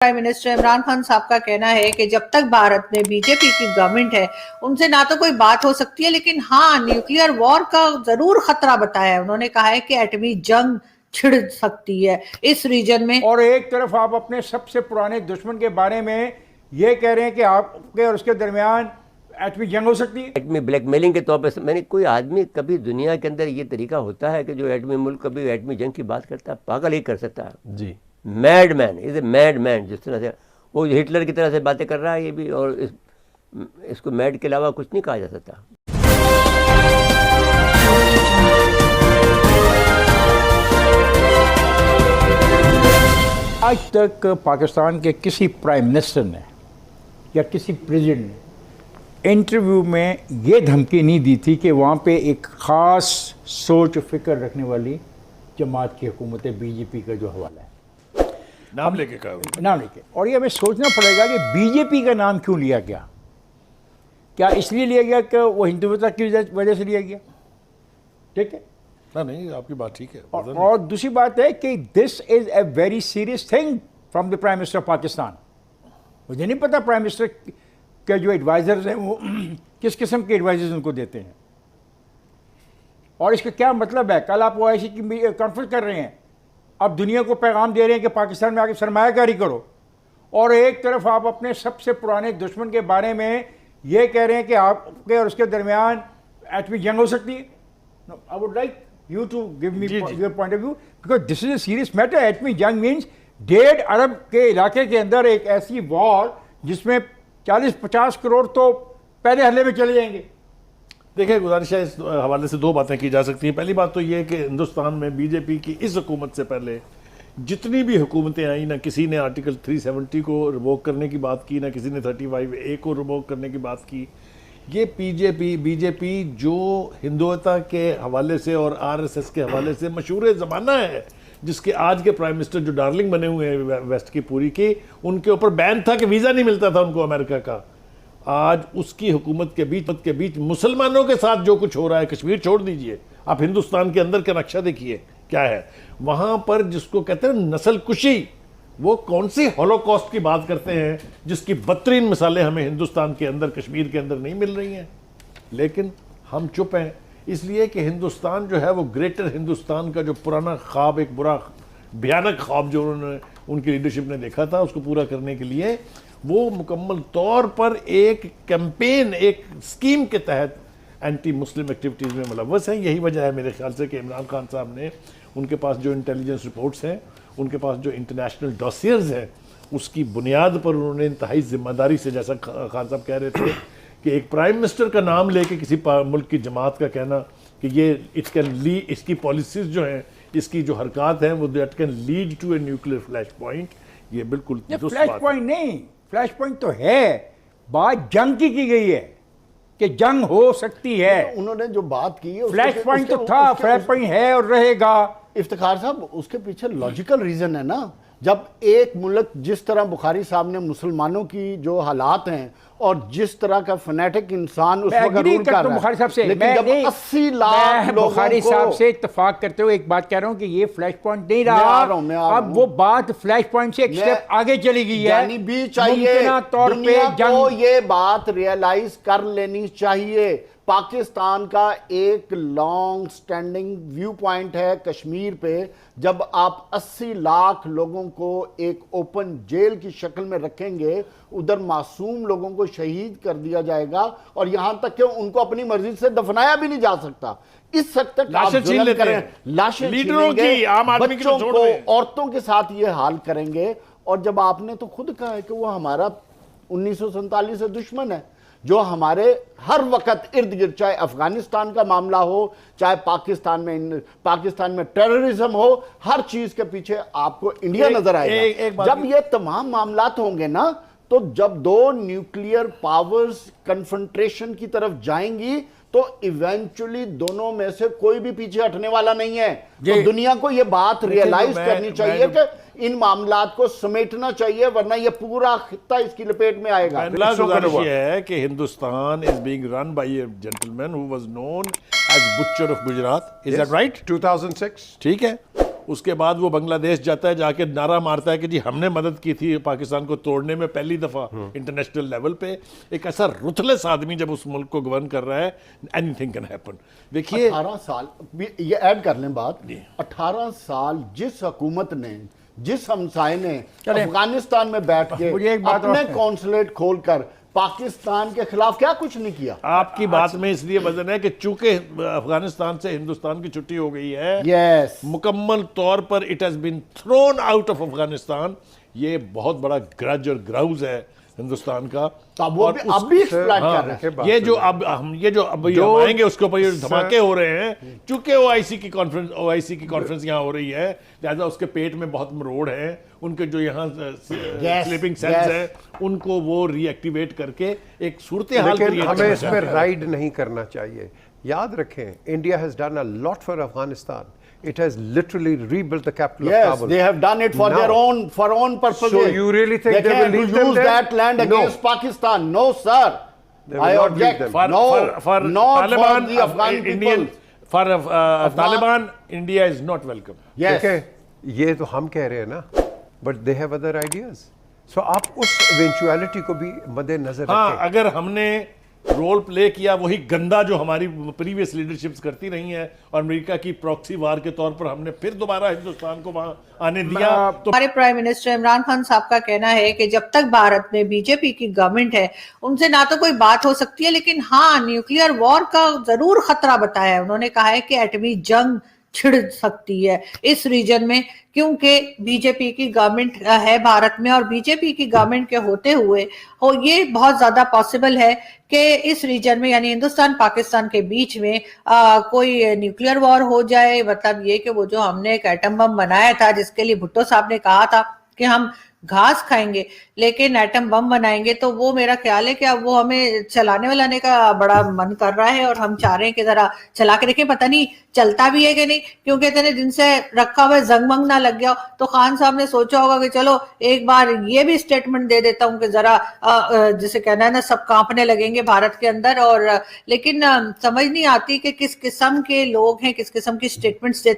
Prime minister Imran Khan साहब का कहना है कि जब तक भारत में बीजेपी की गवर्नमेंट है उनसे ना तो कोई बात हो सकती है, लेकिन हाँ न्यूक्लियर वॉर का जरूर खतरा बताया है। उन्होंने कहा है कि एटमी जंग छिड़ सकती है इस रीजन में। और एक तरफ आप अपने सबसे पुराने दुश्मन के बारे में ये कह रहे हैं कि आपके और उसके दरमियान एटमी जंग हो सकती है। एटमी ब्लैकमेलिंग के तौर पर मैंने कोई आदमी कभी दुनिया के अंदर ये तरीका होता है कि जो एटमी मुल्क कभी एटमी जंग की बात करता है? पागल ही कर सकता है जी। Mad man is a mad man. जिस तरह से वो हिटलर की तरह से बातें कर रहा है ये भी, और इसको मैड के अलावा कुछ नहीं कहा जा सकता। आज तक पाकिस्तान के किसी प्राइम मिनिस्टर ने या किसी प्रेसिडेंट ने इंटरव्यू में ये धमकी नहीं दी थी कि वहाँ पे एक ख़ास सोच फिक्र रखने वाली जमात की हुकूमत है, बीजेपी का जो हवाला है, नाम लेके कहा, नाम लेके। और ये हमें सोचना पड़ेगा कि बीजेपी का नाम क्यों लिया गया। क्या इसलिए लिया गया कि वो हिंदुत्व की वजह से लिया गया? ठीक है ना, नहीं आपकी बात ठीक है। और दूसरी बात है कि this is a very serious thing from the prime minister of Pakistan. मुझे नहीं पता प्राइम मिनिस्टर के जो एडवाइजर्स हैं वो किस किस्म के एडवाइजर्स उनको देते हैं और इसका क्या मतलब है। कल आप OIC की कॉन्फ्रेंस कर रहे हैं, अब दुनिया को पैगाम दे रहे हैं कि पाकिस्तान में आके सरमायाकारी करो, और एक तरफ आप अपने सबसे पुराने दुश्मन के बारे में ये कह रहे हैं कि आपके और उसके दरमियान एटमी जंग हो सकती है। I would like you to give me your point of view, because this is a serious matter. एटमी जंग means 1.5 अरब के इलाके के अंदर एक ऐसी वॉर जिसमें 40-50 करोड़ तो पहले हल्ले में चले जाएंगे। देखिए, गुजारिश है इस हवाले से दो बातें की जा सकती हैं। पहली बात तो ये है कि हिंदुस्तान में बीजेपी की इस हुकूमत से पहले जितनी भी हुकूमतें आई, ना किसी ने आर्टिकल 370 को रिवोक करने की बात की, ना किसी ने 35A को रिवोक करने की बात की। ये बीजेपी जो हिंदुत्व के हवाले से और RSS के हवाले से मशहूर ज़माना है, जिसके आज के प्राइम मिनिस्टर जो डार्लिंग बने हुए हैं वेस्ट की पूरी की, उनके ऊपर बैन था कि वीज़ा नहीं मिलता था उनको अमेरिका का। आज उसकी हुकूमत के बीच मुसलमानों के साथ जो कुछ हो रहा है, कश्मीर छोड़ दीजिए, आप हिंदुस्तान के अंदर का नक्शा देखिए क्या है वहाँ पर, जिसको कहते हैं नस्ल कुशी। वो कौन सी हॉलोकॉस्ट की बात करते हैं जिसकी बदतरीन मिसालें हमें हिंदुस्तान के अंदर, कश्मीर के अंदर नहीं मिल रही हैं, लेकिन हम चुप हैं इसलिए कि हिंदुस्तान जो है वो ग्रेटर हिंदुस्तान का जो पुराना ख्वाब, एक बुरा भयानक ख्वाब जो उन्होंने उनकी लीडरशिप ने देखा था, उसको पूरा करने के लिए वो मुकम्मल तौर पर एक कैंपेन, एक स्कीम के तहत एंटी मुस्लिम एक्टिविटीज़ में मुलव्वस हैं। यही वजह है मेरे ख्याल से कि इमरान खान साहब ने, उनके पास जो इंटेलिजेंस रिपोर्ट्स हैं, उनके पास जो इंटरनेशनल डॉसियर्स हैं, उसकी बुनियाद पर उन्होंने इंतहाई जिम्मेदारी से, जैसा खान साहब कह रहे थे कि एक प्राइम मिनिस्टर का नाम लेके किसी मुल्क की जमात का कहना कि ये इट कैन लीड, इसकी पॉलिसीज जो हैं, इसकी जो हरकत हैं वो that can lead to a nuclear flash point, ये बिल्कुल फ्लैश पॉइंट नहीं, फ्लैश पॉइंट तो है, बात जंग की गई है कि जंग हो सकती है। उन्होंने जो बात की है फ्लैश पॉइंट तो था, फ्लैश पॉइंट है और रहेगा। इफ्तिखार साहब, उसके पीछे लॉजिकल रीजन है ना। जब एक मुल्क जिस तरह बुखारी साहब ने मुसलमानों की जो हालात हैं और जिस तरह का फनेटिक इंसान उस वक्त रूल कर रहा है, बुखारी साहब से लेकिन जब 80 लाख लोगों बुखारी साहब से इत्तेफाक करते हुए एक बात कह रहा हूं कि ये फ्लैश पॉइंट नहीं रहा, अब वो बात फ्लैश पॉइंट से एक स्टेप आगे चली गई है। यानी भी चाहिए दुनिया को ये बात रियलाइज कर लेनी चाहिए। पाकिस्तान का एक लॉन्ग स्टैंडिंग व्यू पॉइंट है कश्मीर पे। जब आप 80 लाख लोगों को एक ओपन जेल की शक्ल में रखेंगे, उधर मासूम लोगों को शहीद कर दिया जाएगा और यहां तक कि उनको अपनी मर्जी से दफनाया भी नहीं जा सकता। इस हद तक लाशें छीन लेते हैं, लाशें लीडरों की, आम आदमी की बच्चों को, औरतों के साथ ये हाल करेंगे। और जब आपने तो खुद कहा है कि वो हमारा 1947 से दुश्मन है, जो हमारे हर वक्त इर्द गिर्द, चाहे अफगानिस्तान का मामला हो, चाहे पाकिस्तान में टेररिज्म हो, हर चीज के पीछे आपको इंडिया नजर आएगा। जब ये तमाम मामलात होंगे ना, तो जब दो न्यूक्लियर पावर्स कन्फ्रंट्रेशन की तरफ जाएंगी तो इवेंचुअली दोनों में से कोई भी पीछे हटने वाला नहीं है। तो दुनिया को यह बात रियलाइज करनी चाहिए कि इन मामलात को समेटना चाहिए, वरना यह पूरा खित्ता इसकी लपेट में आएगा। ये है कि Hindustan is being run by a gentleman who was known as butcher of Gujarat. Is that right? 2006। ठीक है, اس کے بعد وہ بنگلہ دیش جاتا ہے, جا کے نعرہ مارتا ہے کہ جی ہم نے مدد کی تھی پاکستان کو توڑنے میں پہلی دفعہ انٹرنیشنل لیول پہ. ایک ایسا رتھلیس آدمی جب اس ملک کو گورن کر رہا ہے, اینی تھنگ کین ہیپن. دیکھیے 18 سال یہ ایڈ کر لیں بات, 18 سال جس حکومت نے, جس ہمسائے نے افغانستان میں بیٹھ کے مجھے ایک بات اپنے اور- کونسلیٹ کھول کر پاکستان کے خلاف کیا کچھ نہیں کیا. آپ کی بات میں اس لیے وزن ہے کہ چونکہ افغانستان سے ہندوستان کی چھٹی ہو گئی ہے, یس مکمل طور پر it has been thrown out of Afghanistan. یہ بہت بڑا گرج اور گراؤز ہے ہندوستان کا. اب وہ بھی اب بھی ایکسپلائٹ کر رہے ہیں. یہ جو اب ہم آئیں گے اس کے اوپر یہ دھماکے ہو رہے ہیں, چونکہ او آئی سی کی کانفرنس یہاں ہو رہی ہے, لہذا اس کے پیٹ میں بہت مروڑ ہیں, ان کے جو یہاں سلیپنگ سیلز ہیں ان کو وہ ری ایکٹیویٹ کر کے ایک صورتحال لیکن کریٹ ہمیں کرنا اس پہ چاہتے ہیں. رائڈ نہیں کرنا چاہیے. یاد رکھیں, India has done a lot for Afghanistan. It has literally rebuilt the capital of Yes, Kabul. they have done it for Now- their own purposes. So you really think they will leave them use there? that land No. against Pakistan? No, sir. They will I not leave object. them. For- No, for not Taliban, for the Afghan Indian, people. for Taliban, India is not welcome. Yes. دیکھیں, یہ تو ہم کہہ رہے ہیں نا, but they have other ideas. So آپ اس eventuality کو بھی مد نظر ہاں, رکھیں. اگر ہم نے رول پلے کیا وہی گندا جو ہماری پریویس لیڈرشپس کرتی رہی ہیں, اور امریکہ کی پروکسی وار کے طور پر ہم نے پھر دوبارہ ہندوستان کو وہاں آنے دیا, تو ہمارے پرائم منسٹر عمران خان صاحب کا کہنا ہے کہ جب تک بھارت میں بی جے پی کی گورنمنٹ ہے ان سے نہ تو کوئی بات ہو سکتی ہے, لیکن ہاں نیوکلیئر وار کا ضرور خطرہ بتایا ہے. انہوں نے کہا ہے کہ ایٹمی جنگ چھڑ سکتی ہے اس ریجن میں, کیونکہ بی جے پی کی گورنمنٹ ہے بھارت میں, اور بی جے پی کی گورنمنٹ کے ہوتے ہوئے یہ بہت زیادہ پاسبل ہے کہ اس ریجن میں یعنی ہندوستان پاکستان کے بیچ میں کوئی نیوکلیئر وار ہو جائے. مطلب یہ کہ وہ جو ہم نے ایک ایٹم بم بنایا تھا, جس کے لیے بھٹو صاحب نے کہا تھا کہ ہم گھاس کھائیں گے لیکن ایٹم بم بنائیں گے, تو وہ میرا خیال ہے کہ اب وہ ہمیں چلانے ولانے کا بڑا من کر رہا ہے, اور ہم چاہ رہے ہیں کہ ذرا چلا کے دیکھیں, پتہ نہیں چلتا بھی ہے کہ نہیں, کیونکہ اتنے دن سے رکھا ہوا زنگ منگ نہ لگ گیا. تو خان صاحب نے سوچا ہوگا کہ چلو ایک بار یہ بھی اسٹیٹمنٹ دے دیتا ہوں کہ ذرا جسے کہنا ہے نا سب کانپنے لگیں گے بھارت کے اندر. اور لیکن سمجھ نہیں آتی کہ کس قسم کے لوگ ہیں, کس قسم کی اسٹیٹمنٹس دیتے